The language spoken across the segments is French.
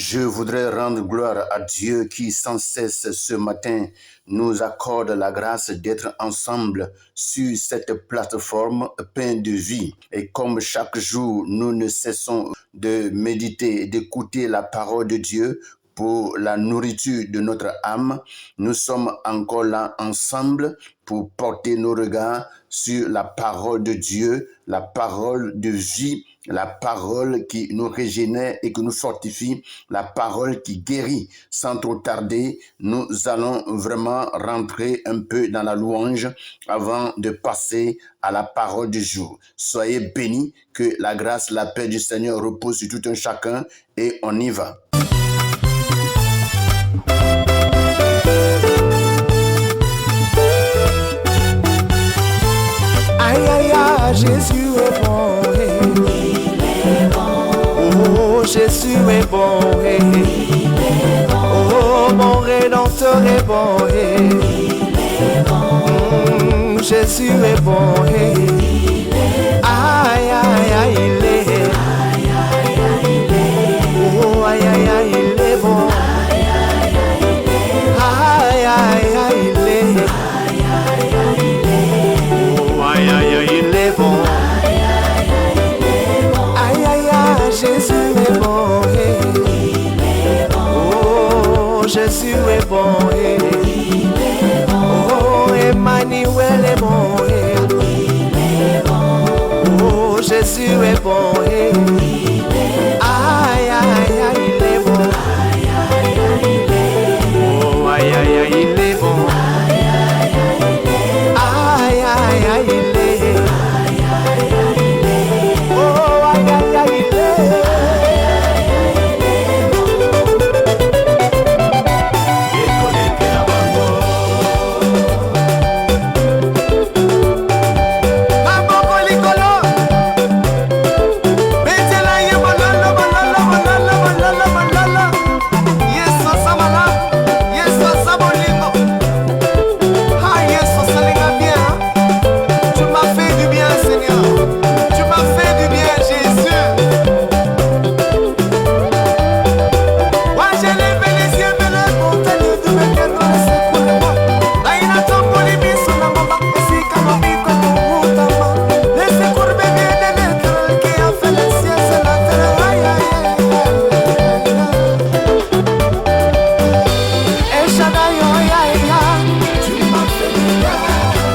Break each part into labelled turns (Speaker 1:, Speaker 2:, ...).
Speaker 1: Je voudrais rendre gloire à Dieu qui sans cesse ce matin nous accorde la grâce d'être ensemble sur cette plateforme pleine de vie. Et comme chaque jour, nous ne cessons de méditer et d'écouter la parole de Dieu pour la nourriture de notre âme, nous sommes encore là ensemble pour porter nos regards sur la parole de Dieu, la parole de vie, la parole qui nous régénère et qui nous fortifie, la parole qui guérit. Sans trop tarder, nous allons vraiment rentrer un peu dans la louange avant de passer à la parole du jour. Soyez bénis, que la grâce, la paix du Seigneur repose sur tout un chacun et on y va.
Speaker 2: Aïe aïe aïe, Jésus est bon,
Speaker 3: il est bon.
Speaker 2: Oh, Jésus est bon,
Speaker 3: Il est bon.
Speaker 2: Oh, mon Rédempteur est bon,
Speaker 3: Il est bon.
Speaker 2: Jésus est bon,
Speaker 3: Il est bon.
Speaker 2: aïe aïe aïe, il est,
Speaker 3: Aïe aïe aïe, il est.
Speaker 2: oh aïe aïe aïe, il est bon,
Speaker 3: Aïe aïe aïe, il est.
Speaker 2: aïe aïe aïe, il est,
Speaker 3: Aïe aïe aïe, il est.
Speaker 2: oh aïe aïe aïe, il est bon,
Speaker 3: Aïe aïe aïe, il est bon.
Speaker 2: aïe aïe aïe, Jésus est bon,
Speaker 3: Il est bon.
Speaker 2: oh Jésus est bon,
Speaker 3: Il est bon.
Speaker 2: oh Emmanuel est bon,
Speaker 3: Il est bon.
Speaker 2: oh Jésus est bon,
Speaker 3: Il est bon.
Speaker 2: aïe aïe aïe, il est bon,
Speaker 3: Aïe aïe aïe, il est.
Speaker 2: oh aïe aïe aïe, il est bon,
Speaker 3: Aïe aïe aïe, il est.
Speaker 2: aïe aïe aïe, il est,
Speaker 3: Aïe aïe aïe, il est.
Speaker 2: oh aïe aïe aïe, il est. Maboko likolo, betela ye bololo bololo bololo bololo bololo. Yesu asamala, Yesu asabolingo. Ah Yesu asalinga bien. Tu m'as fait du bien Seigneur. Tu m'as fait du bien Jésus. Moi j'ai levé les yeux vers la montagne de mes cœurs secours-moi. Aïna tomboli biso na mama esika mabiko mutama. Les secours me viennent de l'éternel qui a fait les cieux et la terre. Aïe aïe aïe aïe. El Shaddai, aïe aïe aïe. Tu m'as fait du bien.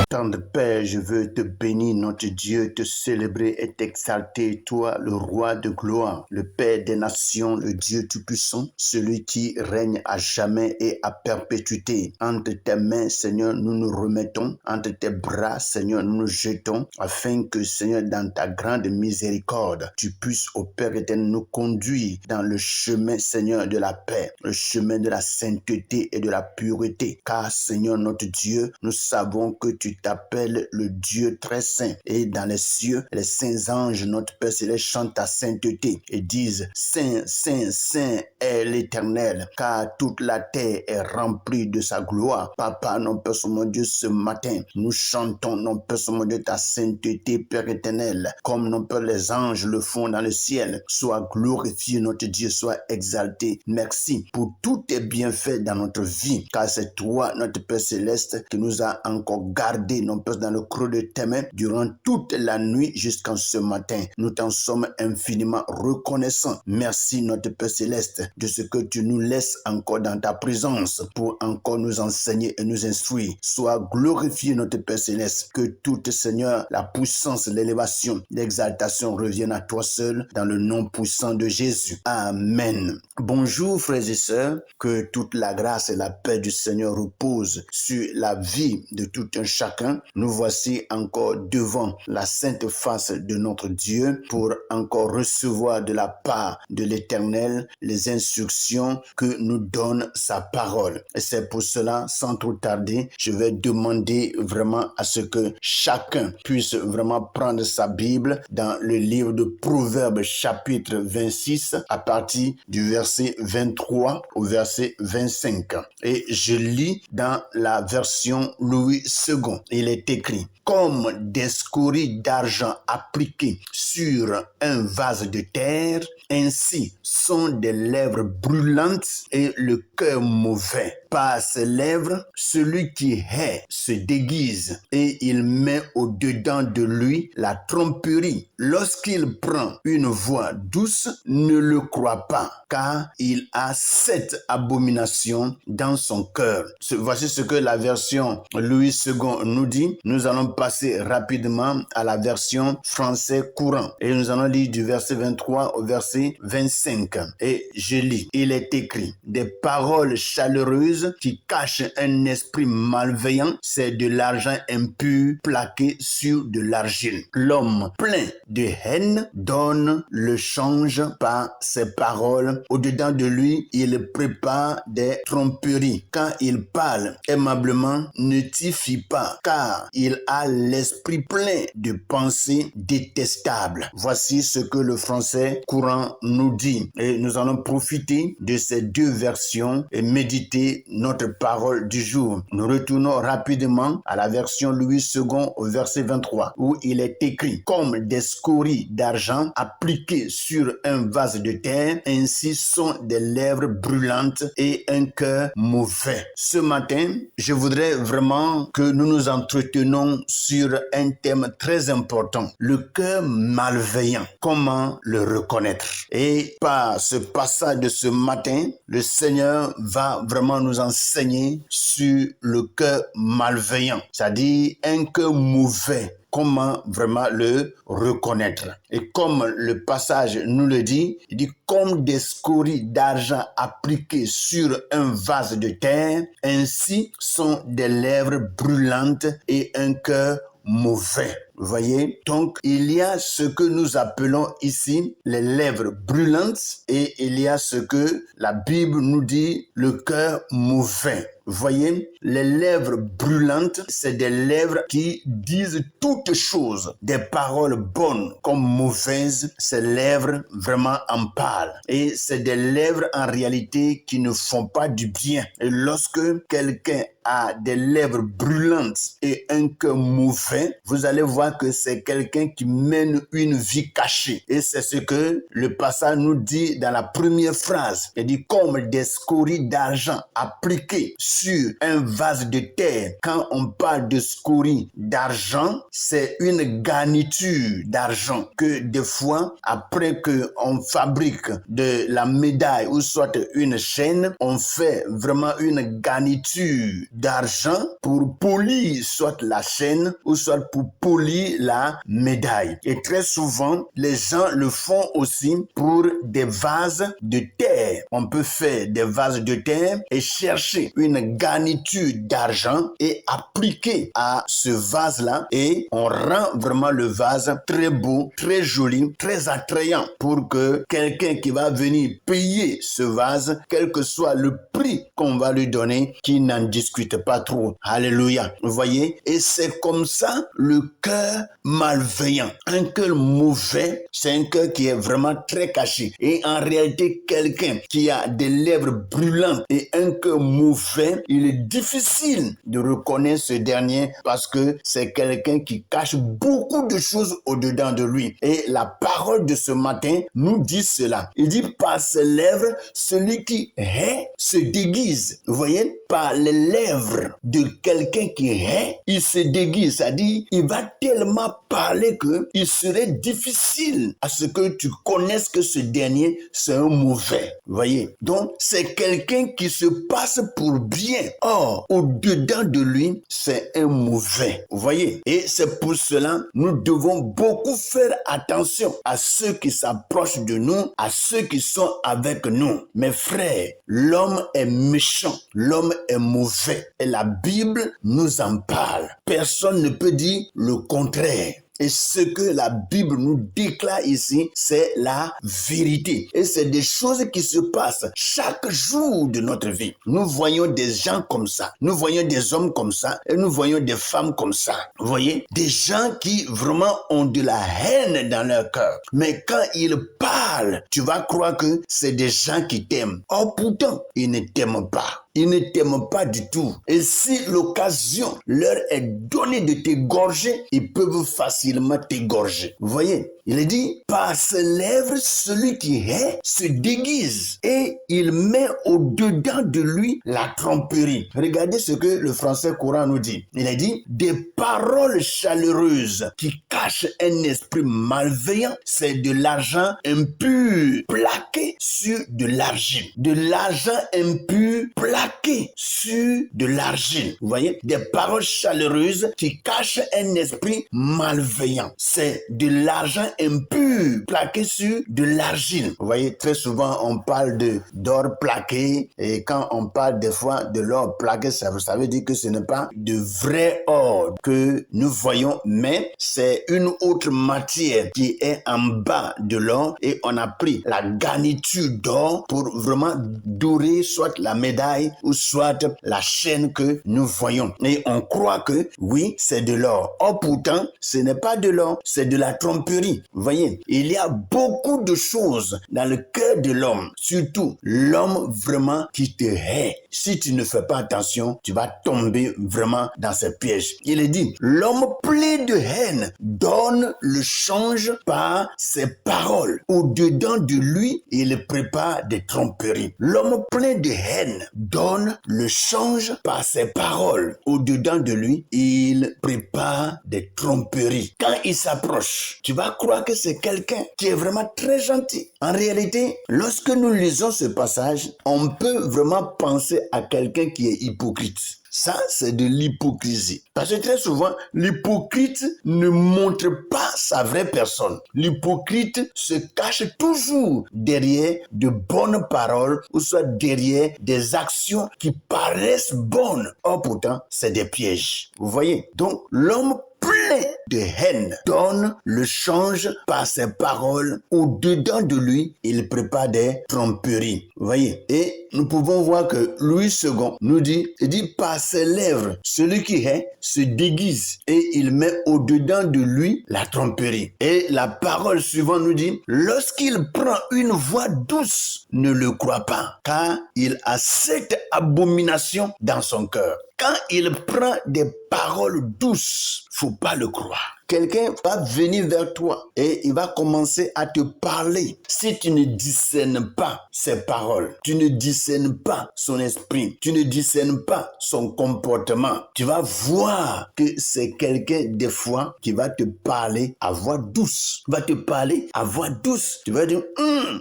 Speaker 1: Tendre Père, je veux te bénir, notre Dieu, te célébrer et t'exalter, toi, le roi de gloire, le Père des nations, le Dieu tout-puissant, celui qui règne à jamais et à perpétuité. Entre tes mains, Seigneur, nous nous remettons, entre tes bras, Seigneur, nous nous jetons, afin que, Seigneur, dans ta grande miséricorde, tu puisses, au Père éternel, nous conduire dans le chemin, Seigneur, de la paix, le chemin de la sainteté et de la pureté. Car, Seigneur, notre Dieu, nous savons que tu t'appelles le Dieu très saint. Et dans les cieux, les saints anges, notre Père céleste, chantent ta sainteté et disent, Saint, Saint, Saint est l'Éternel, car toute la terre est remplie de sa gloire. Papa, non Père, mon Dieu, ce matin, nous chantons, non Père, mon Dieu, ta sainteté, Père éternel, comme non Père, les anges le font dans le ciel. Sois glorifié, notre Dieu, sois exalté. Merci pour tous tes bienfaits dans notre vie, car c'est toi, notre Père céleste, qui nous a encore gardés, non Père, dans le creux de tes mains durant toute la nuit jusqu'en ce matin. Nous t'en sommes infiniment reconnaissants. Merci, notre Père céleste, de ce que tu nous laisses encore dans ta présence pour encore nous enseigner et nous instruire. Sois glorifié, notre Père céleste, que toute, Seigneur, la puissance, l'élévation, l'exaltation reviennent à toi seul dans le nom puissant de Jésus. Amen. Bonjour, frères et sœurs, que toute la grâce et la paix du Seigneur reposent sur la vie de tout un chacun. Nous voici encore devant la sainte face de notre Dieu pour encore recevoir de la part de l'Éternel les instructions que nous donne sa parole. Et c'est pour cela, sans trop tarder, je vais demander vraiment à ce que chacun puisse vraiment prendre sa Bible dans le livre de Proverbes chapitre 26 à partir du verset 23 au verset 25. Et je lis dans la version Louis II. Il est écrit: comme des scories d'argent appliquées sur un vase de terre, ainsi sont des lèvres brûlantes et le cœur mauvais. Par ses lèvres, celui qui hait se déguise et il met au-dedans de lui la tromperie. Lorsqu'il prend une voix douce, ne le crois pas, car il a cette abomination dans son cœur. Voici ce que la version Louis II nous dit. Nous allons passer rapidement à la version français courant. Et nous allons lire du verset 23 au verset 25. Et je lis. Il est écrit, des paroles chaleureuses qui cachent un esprit malveillant, c'est de l'argent impur plaqué sur de l'argile. L'homme plein de haine donne le change par ses paroles. Au-dedans de lui, il prépare des tromperies. Quand il parle aimablement, ne t'y fie pas, car il a l'esprit plein de pensées détestables. Voici ce que le français courant nous dit. Et nous allons profiter de ces deux versions et méditer notre parole du jour. Nous retournons rapidement à la version Louis II au verset 23, où il est écrit, comme des scories d'argent appliquées sur un vase de terre, ainsi sont des lèvres brûlantes et un cœur mauvais. Ce matin, je voudrais vraiment que nous nous entretenons sur un thème très important, le cœur malveillant. Comment le reconnaître? Et par ce passage de ce matin, le Seigneur va vraiment nous enseigner sur le cœur malveillant, c'est-à-dire un cœur mauvais. Comment vraiment le reconnaître? Et comme le passage nous le dit, il dit comme des scories d'argent appliquées sur un vase de terre, ainsi sont des lèvres brûlantes et un cœur mauvais. Vous voyez? Donc, il y a ce que nous appelons ici les lèvres brûlantes et il y a ce que la Bible nous dit le cœur mauvais. Vous voyez? Les lèvres brûlantes, c'est des lèvres qui disent toutes choses, des paroles bonnes comme mauvaises. Ces lèvres vraiment en parlent. Et c'est des lèvres en réalité qui ne font pas du bien. Et lorsque quelqu'un a des lèvres brûlantes et un cœur mauvais, vous allez voir que c'est quelqu'un qui mène une vie cachée. Et c'est ce que le passage nous dit dans la première phrase. Il dit comme des scories d'argent appliquées sur un vase de terre. Quand on parle de scories d'argent, c'est une garniture d'argent que des fois, après qu'on fabrique de la médaille ou soit une chaîne, on fait vraiment une garniture d'argent pour polir soit la chaîne ou soit pour polir la médaille. Et très souvent, les gens le font aussi pour des vases de terre. On peut faire des vases de terre et chercher une garniture d'argent et appliquer à ce vase-là et on rend vraiment le vase très beau, très joli, très attrayant pour que quelqu'un qui va venir payer ce vase, quel que soit le prix qu'on va lui donner, qu'il n'en discute pas trop. Alléluia. Vous voyez? Et c'est comme ça le cœur malveillant. Un cœur mauvais, c'est un cœur qui est vraiment très caché. Et en réalité, quelqu'un qui a des lèvres brûlantes et un cœur mauvais, il est difficile de reconnaître ce dernier parce que c'est quelqu'un qui cache beaucoup de choses au-dedans de lui. Et la parole de ce matin nous dit cela. Il dit par ses lèvres, celui qui hait se déguise. Vous voyez? Par les lèvres de quelqu'un qui hait, il se déguise. C'est-à-dire, il va tellement parler que il serait difficile à ce que tu connaisses que ce dernier, c'est un mauvais. Vous voyez? Donc, c'est quelqu'un qui se passe pour bien. Or, au-dedans de lui, c'est un mauvais. Vous voyez? Et c'est pour cela, nous devons beaucoup faire attention à ceux qui s'approchent de nous, à ceux qui sont avec nous. Mes frères, l'homme est méchant, l'homme est mauvais. Et la Bible nous en parle. Personne ne peut dire le contraire. Et ce que la Bible nous déclare ici, c'est la vérité. Et c'est des choses qui se passent chaque jour de notre vie. Nous voyons des gens comme ça. Nous voyons des hommes comme ça. Et nous voyons des femmes comme ça. Vous voyez? Des gens qui vraiment ont de la haine dans leur cœur. Mais quand ils parlent, tu vas croire que c'est des gens qui t'aiment. Or pourtant, ils ne t'aiment pas. Ils ne t'aiment pas du tout. Et si l'occasion leur est donnée de t'égorger, ils peuvent facilement t'égorger. Vous voyez, il est dit, par ses lèvres, celui qui hait se déguise et il met au-dedans de lui la tromperie. Regardez ce que le français courant nous dit. Il est dit, des paroles chaleureuses qui cachent un esprit malveillant, c'est de l'argent impur plaqué sur de l'argile. De l'argent impur plaqué sur de l'argile. Vous voyez, des paroles chaleureuses qui cachent un esprit malveillant. C'est de l'argent impur plaqué sur de l'argile. Vous voyez, très souvent on parle d'or plaqué et quand on parle des fois de l'or plaqué, ça veut dire que ce n'est pas de vrai or que nous voyons, mais c'est une autre matière qui est en bas de l'or et on a pris la garniture d'or pour vraiment dorer soit la médaille ou soit la chaîne que nous voyons. Et on croit que oui, c'est de l'or. Or pourtant, ce n'est pas de l'or, c'est de la tromperie. Vous voyez, il y a beaucoup de choses dans le cœur de l'homme, surtout l'homme vraiment qui te hait. Si tu ne fais pas attention, tu vas tomber vraiment dans ces pièges. Il est dit, l'homme plein de haine donne le change par ses paroles. Au-dedans de lui, il prépare des tromperies. L'homme plein de haine donne le change par ses paroles. Au-dedans de lui, il prépare des tromperies. Quand il s'approche, tu vas croire que c'est quelqu'un qui est vraiment très gentil. En réalité, lorsque nous lisons ce passage, on peut vraiment penser à quelqu'un qui est hypocrite. Ça, c'est de l'hypocrisie. Parce que très souvent, l'hypocrite ne montre pas sa vraie personne. L'hypocrite se cache toujours derrière de bonnes paroles ou soit derrière des actions qui paraissent bonnes. Or pourtant, c'est des pièges. Vous voyez? Donc, l'homme plein de haine donne le change par ses paroles. Au-dedans de lui, il prépare des tromperies. Vous voyez? Et nous pouvons voir que Louis II nous dit, il dit par ses lèvres, celui qui hait se déguise et il met au-dedans de lui la tromperie. Et la parole suivante nous dit, lorsqu'il prend une voix douce, ne le crois pas, car il a cette abomination dans son cœur. Quand il prend des paroles douces, faut pas le croire. Quelqu'un va venir vers toi et il va commencer à te parler. Si tu ne discernes pas ses paroles, tu ne discernes pas son esprit, tu ne discernes pas son comportement, tu vas voir que c'est quelqu'un des fois qui va te parler à voix douce. Il va te parler à voix douce. Tu vas dire,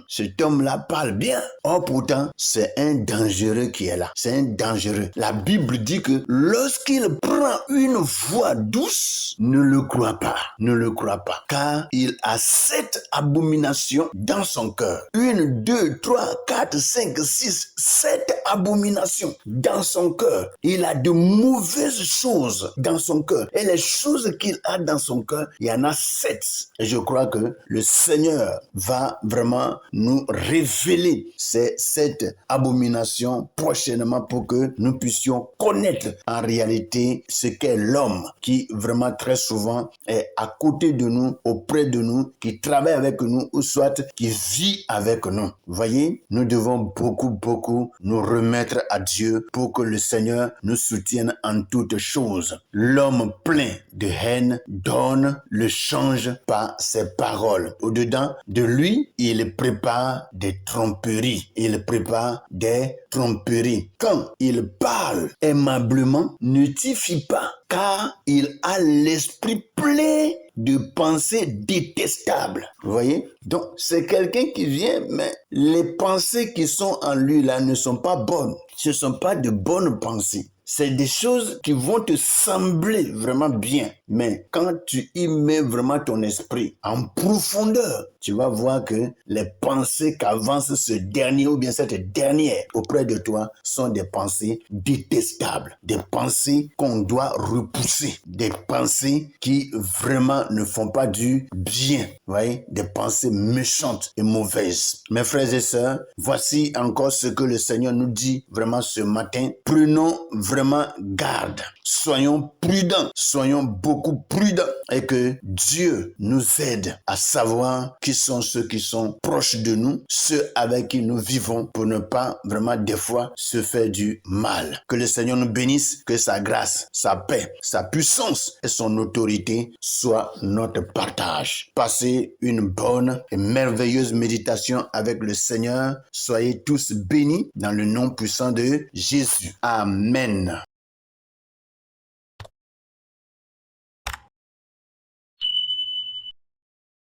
Speaker 1: cet homme-là parle bien. Or pourtant, c'est un dangereux qui est là. C'est un dangereux. La Bible dit que lorsqu'il prend une voix douce, ne le crois pas. Ne le crois pas. Car il a cette abomination dans son cœur. 1, 2, 3, 4, 5, 6, 7 abominations dans son cœur. Il a de mauvaises choses dans son cœur. Et les choses qu'il a dans son cœur, il y en a 7. Et je crois que le Seigneur va vraiment nous révéler ces 7 abominations prochainement pour que nous puissions connaître en réalité ce qu'est l'homme qui vraiment très souvent est à côté de nous, auprès de nous, qui travaille avec nous ou soit qui vit avec nous. Voyez, nous devons beaucoup nous remettre à Dieu pour que le Seigneur nous soutienne en toutes choses. L'homme plein de haine donne le change par ses paroles. Au-dedans de lui, il prépare des tromperies. Il prépare des tromperies. Quand il parle aimablement, ne t'y fie pas, car il a l'esprit plein de pensées détestables. Vous voyez? Donc, c'est quelqu'un qui vient, mais les pensées qui sont en lui là ne sont pas bonnes. Ce ne sont pas de bonnes pensées. C'est des choses qui vont te sembler vraiment bien. Mais quand tu y mets vraiment ton esprit en profondeur, tu vas voir que les pensées qu'avance ce dernier ou bien cette dernière auprès de toi sont des pensées détestables. Des pensées qu'on doit repousser. Des pensées qui vraiment ne font pas du bien. Vous voyez? Des pensées méchantes et mauvaises. Mes frères et sœurs, voici encore ce que le Seigneur nous dit vraiment ce matin. Prenons vraiment garde. Soyons prudents. Soyons beaucoup prudents et que Dieu nous aide à savoir qui sont ceux qui sont proches de nous, ceux avec qui nous vivons pour ne pas vraiment des fois se faire du mal. Que le Seigneur nous bénisse, que sa grâce, sa paix, sa puissance et son autorité soient notre partage. Passez une bonne et merveilleuse méditation avec le Seigneur. Soyez tous bénis dans le nom puissant de Jésus. Amen.